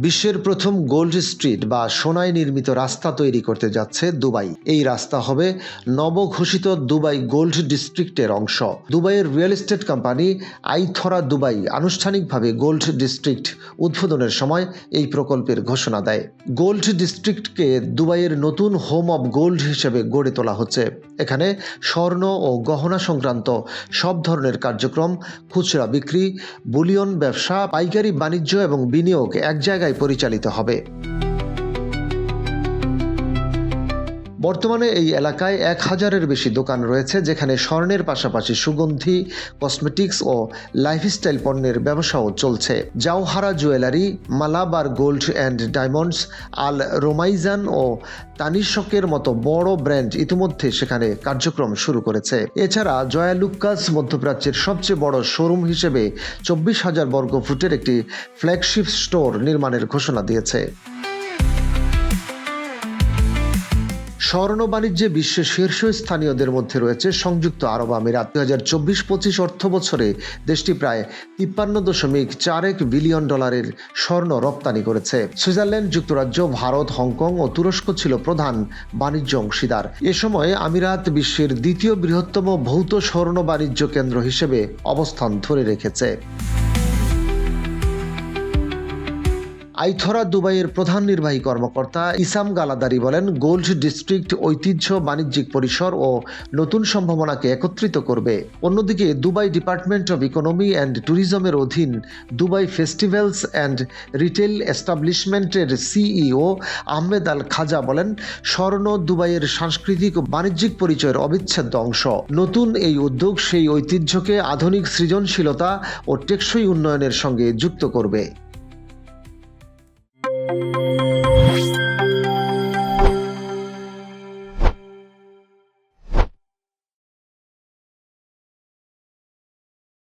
বিশ্বের প্রথম gold street বা সোনায় নির্মিত রাস্তা তৈরি করতে যাচ্ছে দুবাই। এই রাস্তা হবে নবঘোষিত দুবাই গোল্ড ডিস্ট্রিক্টের অংশ। দুবাইয়ের রিয়েল এস্টেট কোম্পানি আইথরা দুবাই আনুষ্ঠানিকভাবে গোল্ড ডিস্ট্রিক্ট উদ্বোধনের সময় এই প্রকল্পের ঘোষণা দেয়। গোল্ড ডিস্ট্রিক্টকে দুবাইয়ের নতুন হোম অব গোল্ড হিসেবে গড়ে তোলা হচ্ছে। এখানে স্বর্ণ ও গহনা সংক্রান্ত সব ধরনের কার্যক্রম, খুচরা বিক্রি, বুলিয়ন ব্যবসা, পাইকারি বাণিজ্য এবং বিনিয়োগ এক জায়গায় পরিচালিত হবে। বর্তমানে এই এলাকায় 1000-এর বেশি দোকান রয়েছে, যেখানে স্বর্ণের পাশাপাশি সুগন্ধি, কসমেটিক্স ও লাইফস্টাইল পণ্যের ব্যবসাও চলছে। Jawhara jewellery, Malabar gold and diamonds, Al Romaizan ও তানিশকের মতো বড় ব্র্যান্ড ইতিমধ্যে সেখানে কার্যক্রম শুরু করেছে। এছাড়া জয়া লুক্কাস মধ্যপ্রাচ্যের সবচেয়ে বড় শোরুম হিসেবে 24,000 বর্গ ফুটের একটি ফ্ল্যাগশিপ স্টোর নির্মাণের ঘোষণা দিয়েছে। স্বর্ণ বাণিজ্যে বিশ্বের শীর্ষস্থানীয়দের মধ্যে রয়েছে সংযুক্ত আরব আমিরাত। 2024-25 অর্থ বছরে দেশটি প্রায় 53.41 বিলিয়ন ডলারের স্বর্ণ রপ্তানি করেছে। সুইজারল্যান্ড, যুক্তরাজ্য, ভারত, হংকং ও তুরস্ক ছিল প্রধান বাণিজ্য অংশীদার। এ সময় আমিরাত বিশ্বের দ্বিতীয় বৃহত্তম ভৌত স্বর্ণ বাণিজ্য কেন্দ্র হিসেবে অবস্থান ধরে রেখেছে। আইথরা দুবাইয়ের প্রধান নির্বাহী কর্মকর্তা ইসাম গালাদারি বলেন, গোল্ড ডিস্ট্রিক্ট ঐতিহ্য, বাণিজ্যিক পরিসর ও নতুন সম্ভাবনাকে একত্রিত করবে। অন্যদিকে Dubai department of economy and ট্যুরিজমের অধীন দুবাই ফেস্টিভ্যালস অ্যান্ড রিটেল এস্টাবলিশমেন্টের সিইও আহমেদ আল খাজা বলেন, স্বর্ণ দুবাইয়ের সাংস্কৃতিক ও বাণিজ্যিক পরিচয়ের অবিচ্ছেদ্য অংশ। নতুন এই উদ্যোগ সেই ঐতিহ্যকে আধুনিক সৃজনশীলতা ও টেকসই উন্নয়নের সঙ্গে যুক্ত করবে।